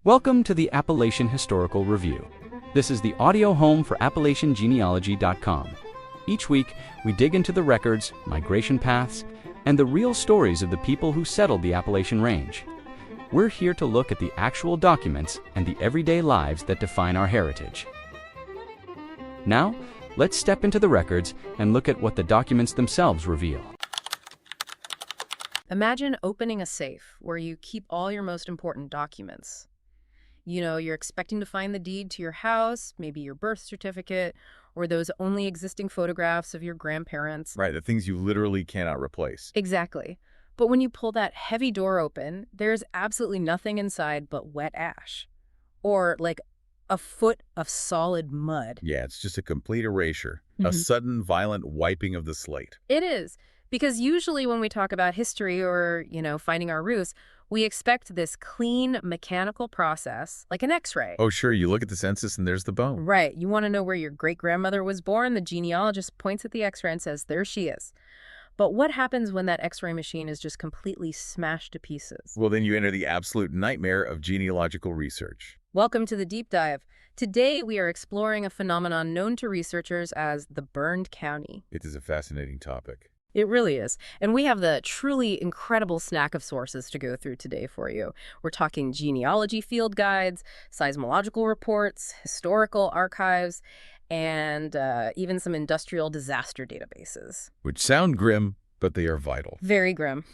Welcome to the Appalachian Historical Review. This is the audio home for AppalachianGenealogy.com. Each week, we dig into the records, migration paths, and the real stories of the people who settled the Appalachian Range. We're here to look at the actual documents and the everyday lives that define our heritage. Now, let's step into the records and look at what the documents themselves reveal. Imagine opening a safe where you keep all your most important documents. You're expecting to find the deed to your house, maybe your birth certificate, or those only existing photographs of your grandparents. Right, the things you literally cannot replace. Exactly. But when you pull that heavy door open, there's absolutely nothing inside but wet ash. Or like a foot of solid mud. Yeah, it's just a complete erasure. A sudden, violent wiping of the slate. It is. Because usually when we talk about history or, finding our roots, we expect this clean mechanical process, like an X-ray. Oh, sure, you look at the census and there's the bone. Right. You want to know where your great-grandmother was born? The genealogist points at the X-ray and says, there she is. But what happens when that X-ray machine is just completely smashed to pieces? Well, then you enter the absolute nightmare of genealogical research. Welcome to the deep dive. Today, we are exploring a phenomenon known to researchers as the burned county. It is a fascinating topic. It really is. And we have the truly incredible snack of sources to go through today for you. We're talking genealogy field guides, seismological reports, historical archives, and even some industrial disaster databases. Which sound grim, but they are vital. Very grim.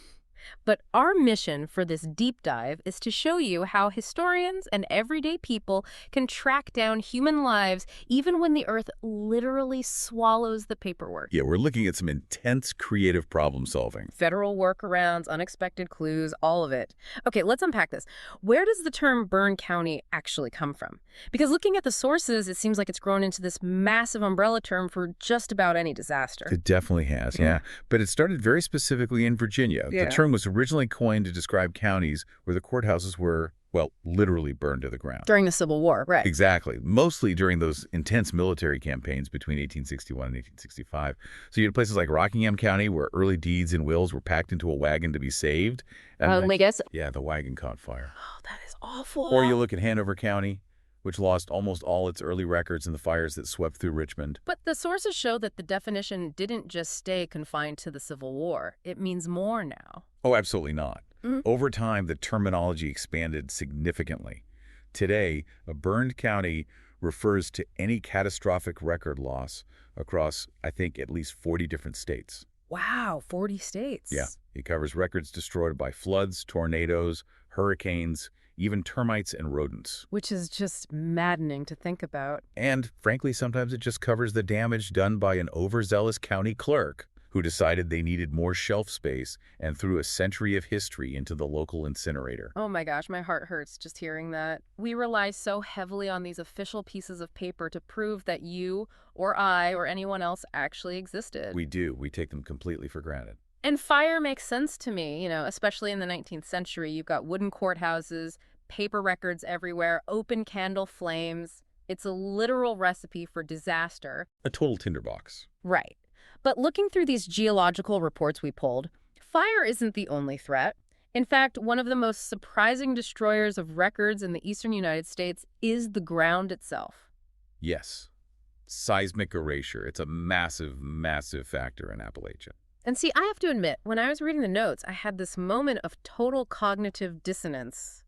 But our mission for this deep dive is to show you how historians and everyday people can track down human lives even when the earth literally swallows the paperwork. Yeah, we're looking at some intense creative problem solving. Federal workarounds, unexpected clues, all of it. Okay, let's unpack this. Where does the term Burned County actually come from? Because looking at the sources, it seems like it's grown into this massive umbrella term for just about any disaster. It definitely has, yeah. But it started very specifically in Virginia. Yeah. The term was originally coined to describe counties where the courthouses were, well, literally burned to the ground. During the Civil War, right. Exactly. Mostly during those intense military campaigns between 1861 and 1865. So you had places like Rockingham County where early deeds and wills were packed into a wagon to be saved. And I guess. Yeah, the wagon caught fire. Oh, that is awful. Or you look at Hanover County, which lost almost all its early records in the fires that swept through Richmond. But the sources show that the definition didn't just stay confined to the Civil War. It means more now. Oh, absolutely not. Over time, the terminology expanded significantly. Today, a burned county refers to any catastrophic record loss across, I think, at least 40 different states. Wow, 40 states. Yeah, it covers records destroyed by floods, tornadoes, hurricanes, even termites and rodents. Which is just maddening to think about. And, frankly, sometimes it just covers the damage done by an overzealous county clerk who decided they needed more shelf space and threw a century of history into the local incinerator. Oh my gosh, my heart hurts just hearing that. We rely so heavily on these official pieces of paper to prove that you or I or anyone else actually existed. We do. We take them completely for granted. And fire makes sense to me, especially in the 19th century. You've got wooden courthouses, paper records everywhere, open candle flames. It's a literal recipe for disaster. A total tinderbox. Right. But looking through these geological reports we pulled, fire isn't the only threat. In fact, one of the most surprising destroyers of records in the eastern United States is the ground itself. Yes. Seismic erasure. It's a massive, massive factor in Appalachia. And see, I have to admit, when I was reading the notes, I had this moment of total cognitive dissonance.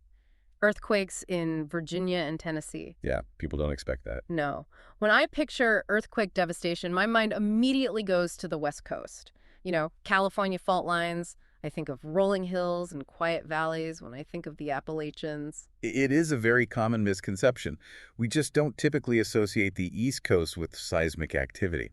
Earthquakes in Virginia and Tennessee. Yeah, people don't expect that. No. When I picture earthquake devastation, my mind immediately goes to the West Coast. California fault lines. I think of rolling hills and quiet valleys when I think of the Appalachians. It is a very common misconception. We just don't typically associate the East Coast with seismic activity.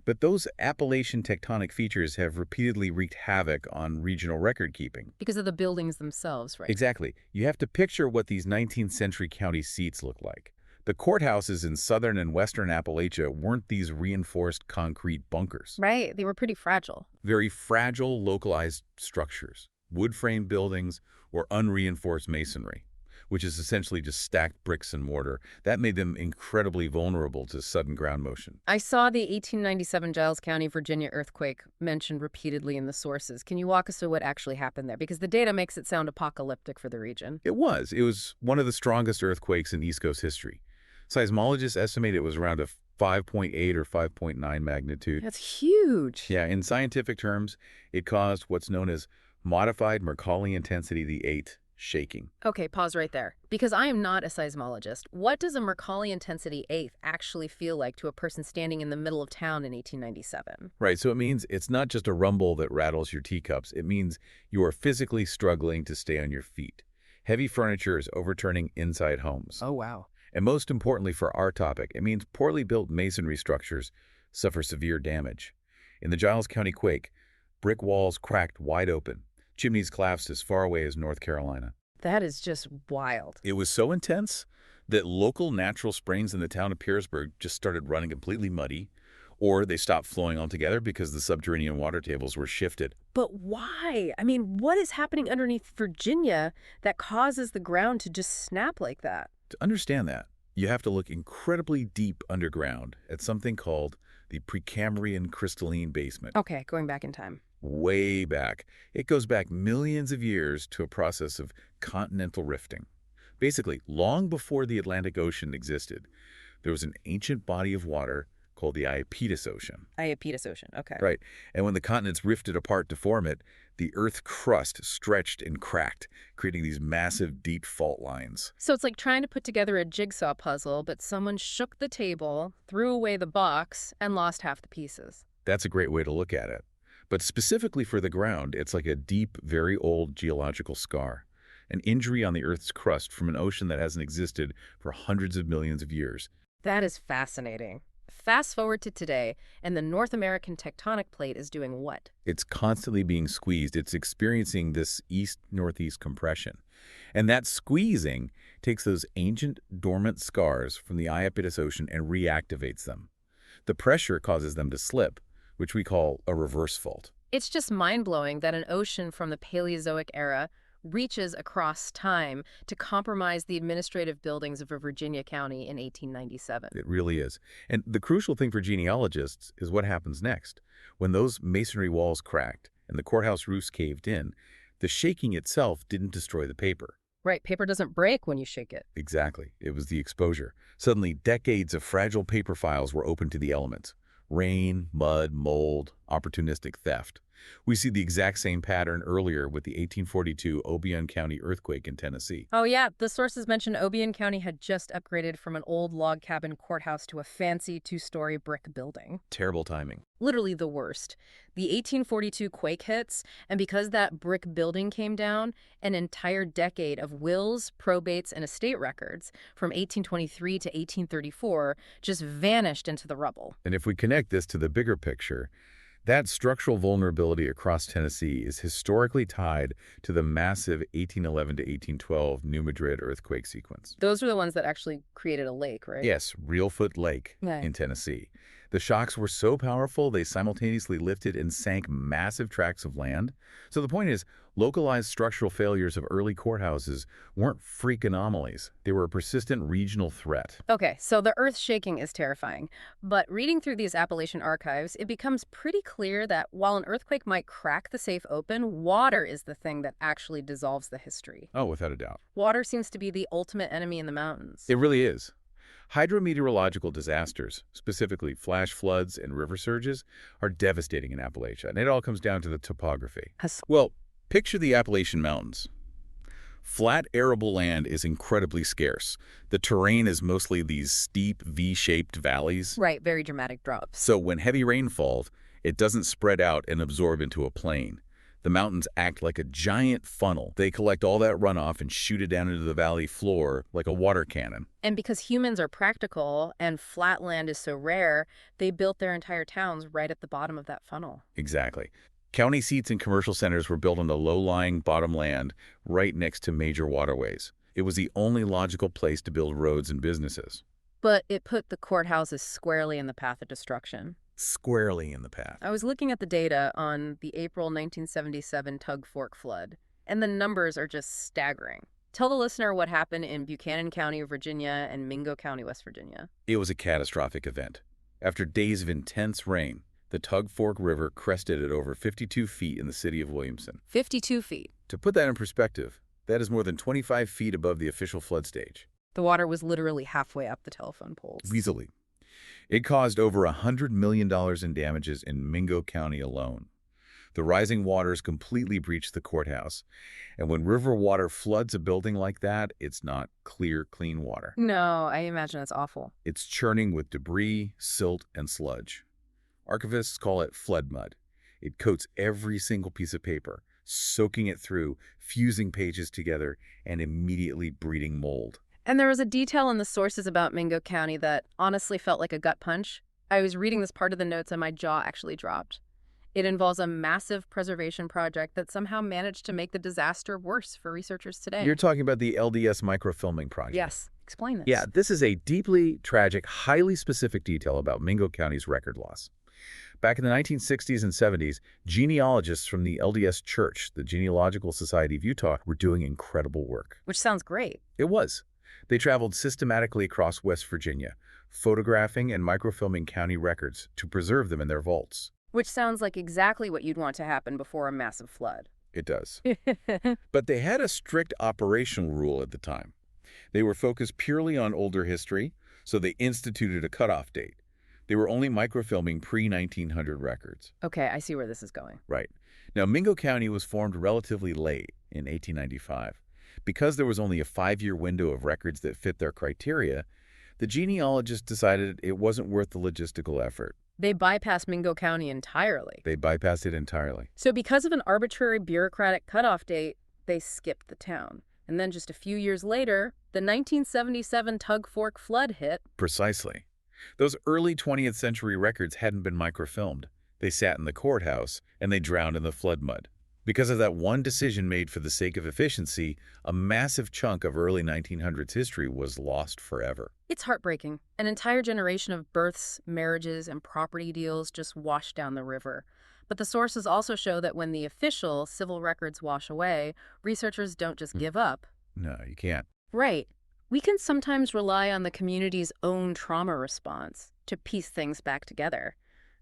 But those Appalachian tectonic features have repeatedly wreaked havoc on regional record keeping. Because of the buildings themselves, right? Exactly. You have to picture what these 19th century county seats look like. The courthouses in southern and western Appalachia weren't these reinforced concrete bunkers. Right. They were pretty fragile. Very fragile, localized structures. Wood frame buildings or unreinforced masonry. which is essentially just stacked bricks and mortar. That made them incredibly vulnerable to sudden ground motion. I saw the 1897 Giles County, Virginia earthquake mentioned repeatedly in the sources. Can you walk us through what actually happened there? Because the data makes it sound apocalyptic for the region. It was. It was one of the strongest earthquakes in East Coast history. Seismologists estimate it was around a 5.8 or 5.9 magnitude. That's huge. Yeah, in scientific terms, it caused what's known as modified Mercalli intensity the 8 shaking. Okay, pause right there. Because I am not a seismologist, what does a Mercalli intensity 8 actually feel like to a person standing in the middle of town in 1897? Right, so it means it's not just a rumble that rattles your teacups. It means you are physically struggling to stay on your feet. Heavy furniture is overturning inside homes. Oh, wow. And most importantly for our topic, it means poorly built masonry structures suffer severe damage. In the Giles County quake, brick walls cracked wide open. Chimneys collapsed as far away as North Carolina. That is just wild. It was so intense that local natural springs in the town of Pearisburg just started running completely muddy, or they stopped flowing altogether because the subterranean water tables were shifted. But why? I mean, what is happening underneath Virginia that causes the ground to just snap like that? To understand that, you have to look incredibly deep underground at something called the Precambrian crystalline basement. Okay, going back in time. Way back. It goes back millions of years to a process of continental rifting. Basically, long before the Atlantic Ocean existed, there was an ancient body of water called the Iapetus Ocean. Iapetus Ocean, okay. Right. And when the continents rifted apart to form it, the Earth's crust stretched and cracked, creating these massive, deep fault lines. So it's like trying to put together a jigsaw puzzle, but someone shook the table, threw away the box, and lost half the pieces. That's a great way to look at it. But specifically for the ground, it's like a deep, very old geological scar, an injury on the Earth's crust from an ocean that hasn't existed for hundreds of millions of years. That is fascinating. Fast forward to today, and the North American tectonic plate is doing what? It's constantly being squeezed. It's experiencing this east-northeast compression. And that squeezing takes those ancient, dormant scars from the Iapetus Ocean and reactivates them. The pressure causes them to slip, which we call a reverse fault. It's just mind-blowing that an ocean from the Paleozoic era reaches across time to compromise the administrative buildings of a Virginia county in 1897. It really is. And the crucial thing for genealogists is what happens next. When those masonry walls cracked and the courthouse roofs caved in, the shaking itself didn't destroy the paper. Right, paper doesn't break when you shake it. Exactly. It was the exposure. Suddenly, decades of fragile paper files were open to the elements. Rain, mud, mold, opportunistic theft. We see the exact same pattern earlier with the 1842 Obion County earthquake in Tennessee. Oh yeah, the sources mention Obion County had just upgraded from an old log cabin courthouse to a fancy two-story brick building. Terrible timing. Literally the worst. The 1842 quake hits, and because that brick building came down, an entire decade of wills, probates, and estate records from 1823 to 1834 just vanished into the rubble. And if we connect this to the bigger picture, that structural vulnerability across Tennessee is historically tied to the massive 1811 to 1812 New Madrid earthquake sequence. Those are the ones that actually created a lake, right? Yes, Reelfoot Lake in Tennessee. The shocks were so powerful, they simultaneously lifted and sank massive tracts of land. So the point is, localized structural failures of early courthouses weren't freak anomalies. They were a persistent regional threat. Okay, so the earth shaking is terrifying. But reading through these Appalachian archives, it becomes pretty clear that while an earthquake might crack the safe open, water is the thing that actually dissolves the history. Oh, without a doubt. Water seems to be the ultimate enemy in the mountains. It really is. Hydrometeorological disasters, specifically flash floods and river surges, are devastating in Appalachia, and it all comes down to the topography. Well, picture the Appalachian Mountains. Flat, arable land is incredibly scarce. The terrain is mostly these steep, V-shaped valleys. Right, very dramatic drops. So when heavy rain falls, it doesn't spread out and absorb into a plain. The mountains act like a giant funnel. They collect all that runoff and shoot it down into the valley floor like a water cannon. And because humans are practical and flat land is so rare, they built their entire towns right at the bottom of that funnel. Exactly. County seats and commercial centers were built on the low-lying bottom land right next to major waterways. It was the only logical place to build roads and businesses. But it put the courthouses squarely in the path of destruction. Squarely in the path. I was looking at the data on the April 1977 Tug Fork flood, and the numbers are just staggering. Tell the listener what happened in Buchanan County, Virginia, and Mingo County, West Virginia. It was a catastrophic event. After days of intense rain, the Tug Fork River crested at over 52 feet in the city of Williamson. 52 feet. To put that in perspective, that is more than 25 feet above the official flood stage. The water was literally halfway up the telephone poles. Easily. It caused over $100 million in damages in Mingo County alone. The rising waters completely breached the courthouse, and when river water floods a building like that, it's not clear, clean water. No, I imagine it's awful. It's churning with debris, silt, and sludge. Archivists call it flood mud. It coats every single piece of paper, soaking it through, fusing pages together, and immediately breeding mold. And there was a detail in the sources about Mingo County that honestly felt like a gut punch. I was reading this part of the notes and my jaw actually dropped. It involves a massive preservation project that somehow managed to make the disaster worse for researchers today. You're talking about the LDS microfilming project. Yes. Explain this. Yeah, this is a deeply tragic, highly specific detail about Mingo County's record loss. Back in the 1960s and 70s, genealogists from the LDS Church, the Genealogical Society of Utah, were doing incredible work. Which sounds great. It was. They traveled systematically across West Virginia, photographing and microfilming county records to preserve them in their vaults. Which sounds like exactly what you'd want to happen before a massive flood. It does. But they had a strict operational rule at the time. They were focused purely on older history, so they instituted a cutoff date. They were only microfilming pre-1900 records. Okay, I see where this is going. Right. Now, Mingo County was formed relatively late, in 1895. Because there was only a 5-year window of records that fit their criteria, the genealogists decided it wasn't worth the logistical effort. They bypassed Mingo County entirely. They bypassed it entirely. So because of an arbitrary bureaucratic cutoff date, they skipped the town. And then just a few years later, the 1977 Tug Fork flood hit. Precisely. Those early 20th century records hadn't been microfilmed. They sat in the courthouse, and they drowned in the flood mud. Because of that one decision made for the sake of efficiency, a massive chunk of early 1900s history was lost forever. It's heartbreaking. An entire generation of births, marriages, and property deals just washed down the river. But the sources also show that when the official civil records wash away, researchers don't just give up. No, you can't. Right. We can sometimes rely on the community's own trauma response to piece things back together.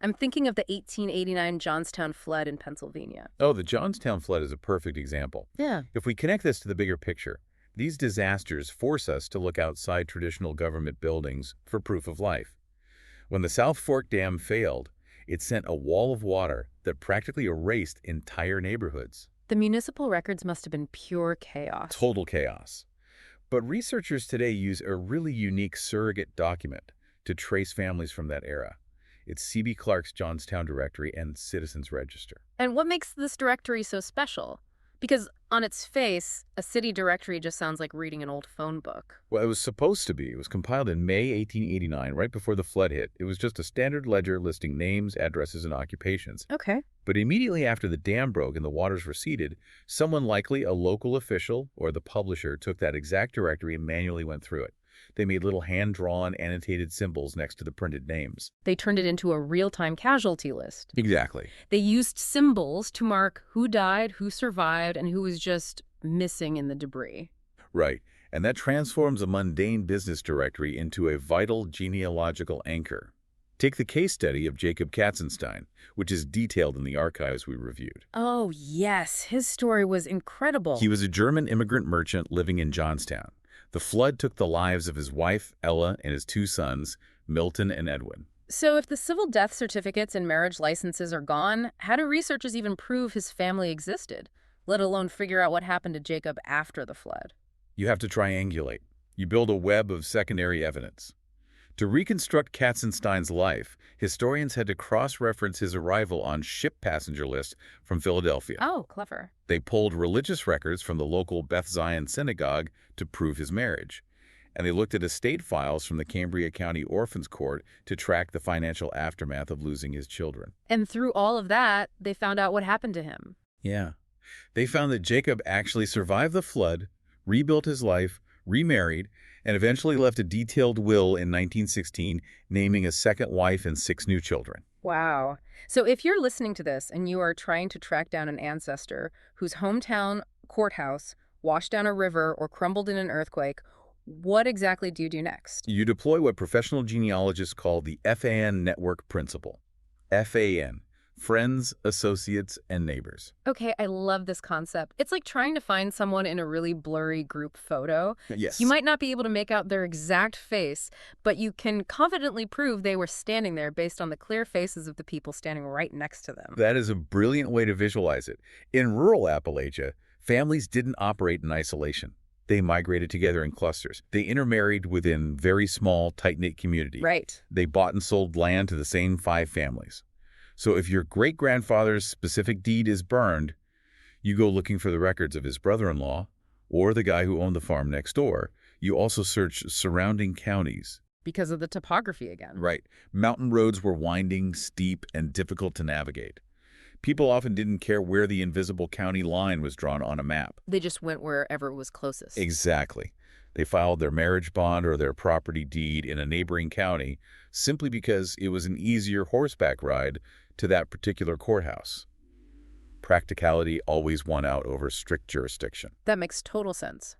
I'm thinking of the 1889 Johnstown flood in Pennsylvania. Oh, the Johnstown flood is a perfect example. Yeah. If we connect this to the bigger picture, these disasters force us to look outside traditional government buildings for proof of life. When the South Fork Dam failed, it sent a wall of water that practically erased entire neighborhoods. The municipal records must have been pure chaos. Total chaos. But researchers today use a really unique surrogate document to trace families from that era. It's C.B. Clark's Johnstown Directory and Citizens Register. And what makes this directory so special? Because on its face, a city directory just sounds like reading an old phone book. Well, it was supposed to be. It was compiled in May 1889, right before the flood hit. It was just a standard ledger listing names, addresses, and occupations. Okay. But immediately after the dam broke and the waters receded, someone, likely a local official or the publisher, took that exact directory and manually went through it. They made little hand-drawn, annotated symbols next to the printed names. They turned it into a real-time casualty list. Exactly. They used symbols to mark who died, who survived, and who was just missing in the debris. Right. And that transforms a mundane business directory into a vital genealogical anchor. Take the case study of Jacob Katzenstein, which is detailed in the archives we reviewed. Oh, yes. His story was incredible. He was a German immigrant merchant living in Johnstown. The flood took the lives of his wife, Ella, and his 2 sons, Milton and Edwin. So if the civil death certificates and marriage licenses are gone, how do researchers even prove his family existed, let alone figure out what happened to Jacob after the flood? You have to triangulate. You build a web of secondary evidence. To reconstruct Katzenstein's life, historians had to cross-reference his arrival on ship passenger lists from Philadelphia. Oh, clever. They pulled religious records from the local Beth Zion synagogue to prove his marriage. And they looked at estate files from the Cambria County Orphans Court to track the financial aftermath of losing his children. And through all of that, they found out what happened to him. Yeah. They found that Jacob actually survived the flood, rebuilt his life, remarried, and eventually left a detailed will in 1916, naming a second wife and 6 new children. Wow. So if you're listening to this and you are trying to track down an ancestor whose hometown, courthouse, washed down a river, or crumbled in an earthquake, what exactly do you do next? You deploy what professional genealogists call the FAN network principle. FAN, friends, associates, and neighbors. Okay, I love this concept. It's like trying to find someone in a really blurry group photo. Yes. You might not be able to make out their exact face, but you can confidently prove they were standing there based on the clear faces of the people standing right next to them. That is a brilliant way to visualize it. In rural Appalachia, families didn't operate in isolation. They migrated together in clusters. They intermarried within very small, tight-knit communities. Right. They bought and sold land to the same 5 families. So if your great-grandfather's specific deed is burned, you go looking for the records of his brother-in-law or the guy who owned the farm next door. You also search surrounding counties. Because of the topography again. Right. Mountain roads were winding, steep, and difficult to navigate. People often didn't care where the invisible county line was drawn on a map. They just went wherever it was closest. Exactly. They filed their marriage bond or their property deed in a neighboring county simply because it was an easier horseback ride to that particular courthouse. Practicality always won out over strict jurisdiction. That makes total sense.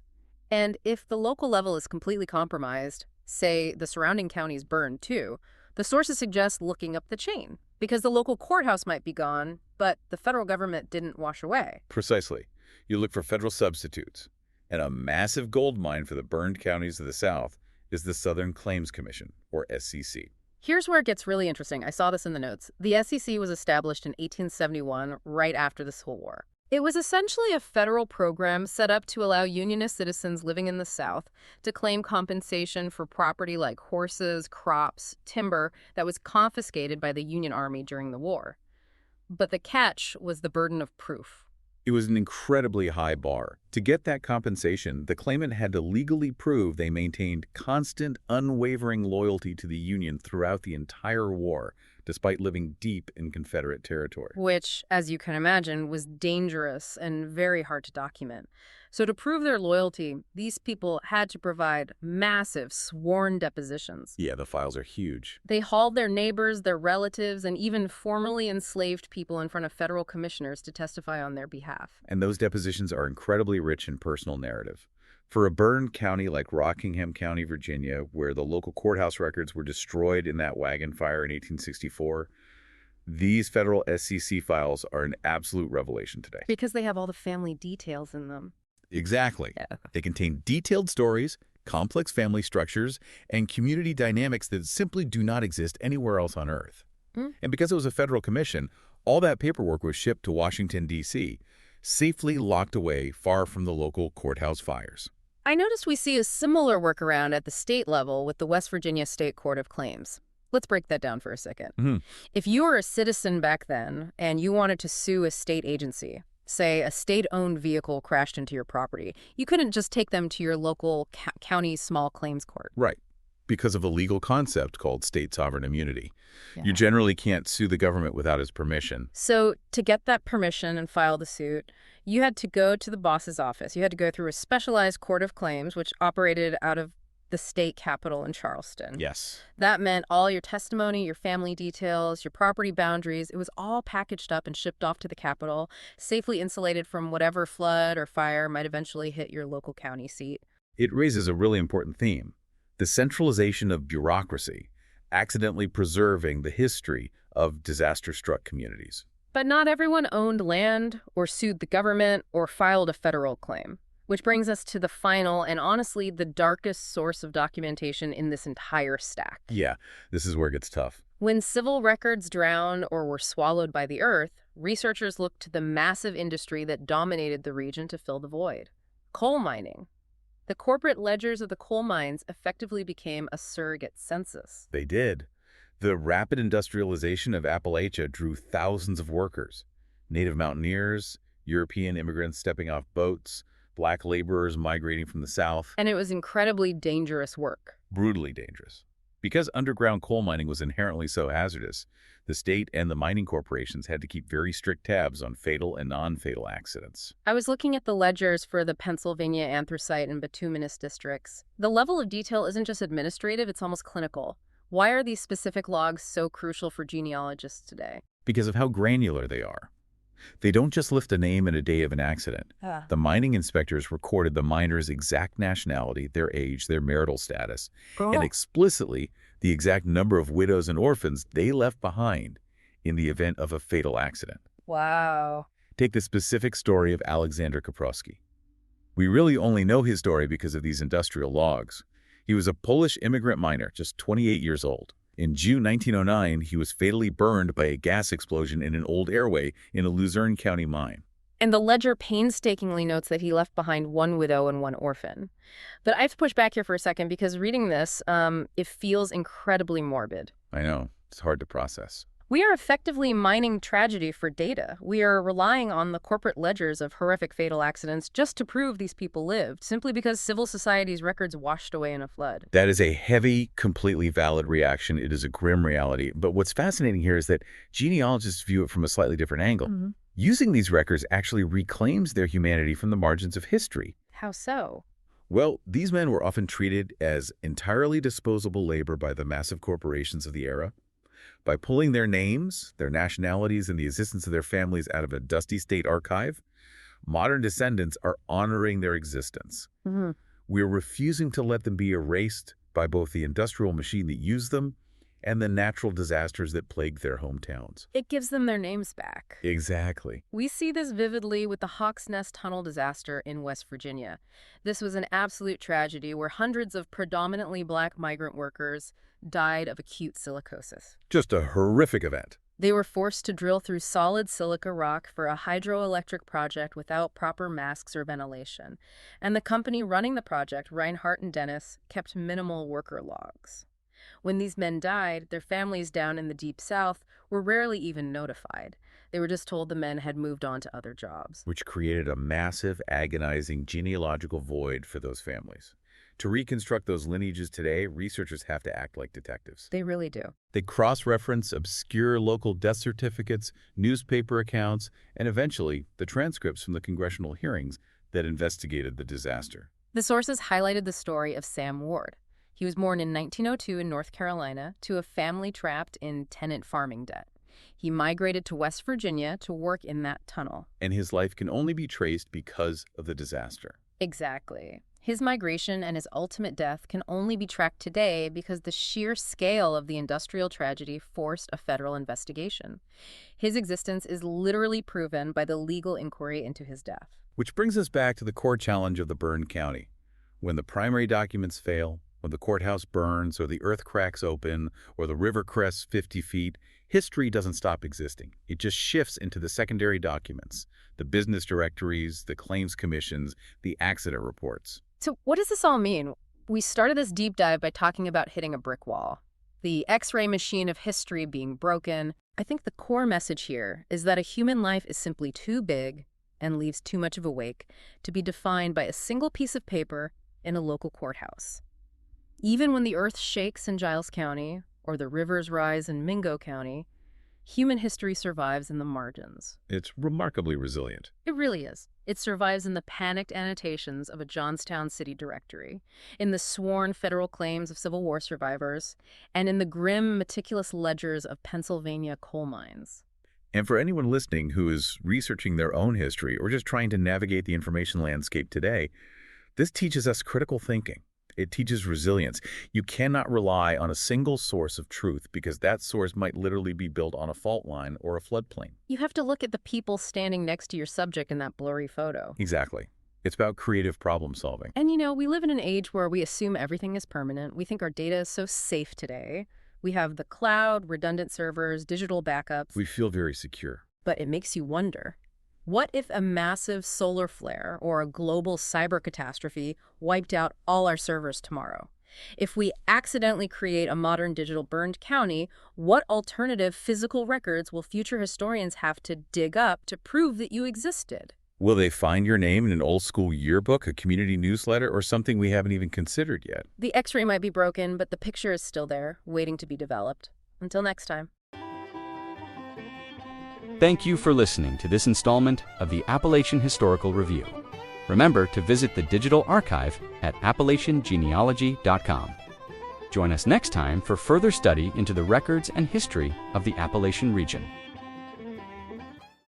And if the local level is completely compromised, say the surrounding counties burned too, the sources suggest looking up the chain, because the local courthouse might be gone, but the federal government didn't wash away. Precisely. You look for federal substitutes. And a massive gold mine for the burned counties of the South is the Southern Claims Commission, or SCC. Here's where it gets really interesting. I saw this in the notes. The SCC was established in 1871, right after the Civil War. It was essentially a federal program set up to allow Unionist citizens living in the South to claim compensation for property like horses, crops, timber that was confiscated by the Union Army during the war. But the catch was the burden of proof. It was an incredibly high bar. To get that compensation, the claimant had to legally prove they maintained constant, unwavering loyalty to the Union throughout the entire war, despite living deep in Confederate territory. Which, as you can imagine, was dangerous and very hard to document. So to prove their loyalty, these people had to provide massive sworn depositions. Yeah, the files are huge. They hauled their neighbors, their relatives, and even formerly enslaved people in front of federal commissioners to testify on their behalf. And those depositions are incredibly rich in personal narrative. For a burned county like Rockingham County, Virginia, where the local courthouse records were destroyed in that wagon fire in 1864, these federal SCC files are an absolute revelation today. Because they have all the family details in them. Exactly. Yeah. They contain detailed stories, complex family structures, and community dynamics that simply do not exist anywhere else on Earth. And because it was a federal commission, all that paperwork was shipped to Washington, D.C., safely locked away far from the local courthouse fires. I noticed we see a similar workaround at the state level with the West Virginia State Court of Claims. Let's break that down for a second. If you were a citizen back then and you wanted to sue a state agency, say a state-owned vehicle crashed into your property, you couldn't just take them to your local county small claims court. Right. Because of a legal concept called state sovereign immunity. Yeah. You generally can't sue the government without its permission. So to get that permission and file the suit, you had to go to the boss's office. You had to go through a specialized court of claims, which operated out of the state capital in Charleston. Yes. That meant all your testimony, your family details, your property boundaries, it was all packaged up and shipped off to the capital, safely insulated from whatever flood or fire might eventually hit your local county seat. It raises a really important theme: the centralization of bureaucracy, accidentally preserving the history of disaster-struck communities. But not everyone owned land or sued the government or filed a federal claim. Which brings us to the final and honestly the darkest source of documentation in this entire stack. Yeah, this is where it gets tough. When civil records drowned or were swallowed by the earth, researchers looked to the massive industry that dominated the region to fill the void: coal mining. The corporate ledgers of the coal mines effectively became a surrogate census. They did. The rapid industrialization of Appalachia drew thousands of workers: native mountaineers, European immigrants stepping off boats, black laborers migrating from the South. And it was incredibly dangerous work. Brutally dangerous. Because underground coal mining was inherently so hazardous, the state and the mining corporations had to keep very strict tabs on fatal and non-fatal accidents. I was looking at the ledgers for the Pennsylvania anthracite and bituminous districts. The level of detail isn't just administrative, it's almost clinical. Why are these specific logs so crucial for genealogists today? Because of how granular they are. They don't just lift a name and a day of an accident. The mining inspectors recorded the miner's exact nationality, their age, their marital status, and explicitly the exact number of widows and orphans they left behind in the event of a fatal accident. Wow. Take the specific story of Alexander Kaprowski. We really only know his story because of these industrial logs. He was a Polish immigrant miner, just 28 years old. In June 1909, he was fatally burned by a gas explosion in an old airway in a Luzerne County mine. And the ledger painstakingly notes that he left behind one widow and one orphan. But I have to push back here for a second because reading this, it feels incredibly morbid. I know. It's hard to process. We are effectively mining tragedy for data. We are relying on the corporate ledgers of horrific fatal accidents just to prove these people lived, simply because civil society's records washed away in a flood. That is a heavy, completely valid reaction. It is a grim reality. But what's fascinating here is that genealogists view it from a slightly different angle. Using these records actually reclaims their humanity from the margins of history. How so? Well, these men were often treated as entirely disposable labor by the massive corporations of the era. By pulling their names, their nationalities, and the existence of their families out of a dusty state archive, modern descendants are honoring their existence. We're refusing to let them be erased by both the industrial machine that used them and the natural disasters that plagued their hometowns. It gives them their names back. Exactly. We see this vividly with the Hawks Nest Tunnel disaster in West Virginia. This was an absolute tragedy where hundreds of predominantly Black migrant workers died of acute silicosis. Just a horrific event. They were forced to drill through solid silica rock for a hydroelectric project without proper masks or ventilation. And the company running the project, Reinhardt and Dennis, kept minimal worker logs. When these men died, their families down in the Deep South were rarely even notified. They were just told the men had moved on to other jobs. Which created a massive, agonizing genealogical void for those families. To reconstruct those lineages today, researchers have to act like detectives. They really do. They cross-reference obscure local death certificates, newspaper accounts, and eventually the transcripts from the congressional hearings that investigated the disaster. The sources highlighted the story of Sam Ward. He was born in 1902 in North Carolina to a family trapped in tenant farming debt. He migrated to West Virginia to work in that tunnel. And his life can only be traced because of the disaster. Exactly. His migration and his ultimate death can only be tracked today because the sheer scale of the industrial tragedy forced a federal investigation. His existence is literally proven by the legal inquiry into his death. Which brings us back to the core challenge of the burned county. When the primary documents fail, when the courthouse burns, or the earth cracks open, or the river crests 50 feet, history doesn't stop existing. It just shifts into the secondary documents, the business directories, the claims commissions, the accident reports. So what does this all mean? We started this deep dive by talking about hitting a brick wall, the X-ray machine of history being broken. I think the core message here is that a human life is simply too big and leaves too much of a wake to be defined by a single piece of paper in a local courthouse. Even when the earth shakes in Giles County or the rivers rise in Mingo County, human history survives in the margins. It's remarkably resilient. It really is. It survives in the panicked annotations of a Johnstown city directory, in the sworn federal claims of Civil War survivors, and in the grim, meticulous ledgers of Pennsylvania coal mines. And for anyone listening who is researching their own history or just trying to navigate the information landscape today, this teaches us critical thinking. It teaches resilience. You cannot rely on a single source of truth because that source might literally be built on a fault line or a floodplain. You have to look at the people standing next to your subject in that blurry photo. Exactly. It's about creative problem solving. And we live in an age where we assume everything is permanent. We think our data is so safe today. We have the cloud, redundant servers, digital backups. We feel very secure. But it makes you wonder. What if a massive solar flare or a global cyber catastrophe wiped out all our servers tomorrow? If we accidentally create a modern digital burned county, what alternative physical records will future historians have to dig up to prove that you existed? Will they find your name in an old school yearbook, a community newsletter, or something we haven't even considered yet? The X-ray might be broken, but the picture is still there, waiting to be developed. Until next time. Thank you for listening to this installment of the Appalachian Historical Review. Remember to visit the digital archive at appalachiangenealogy.com. Join us next time for further study into the records and history of the Appalachian region.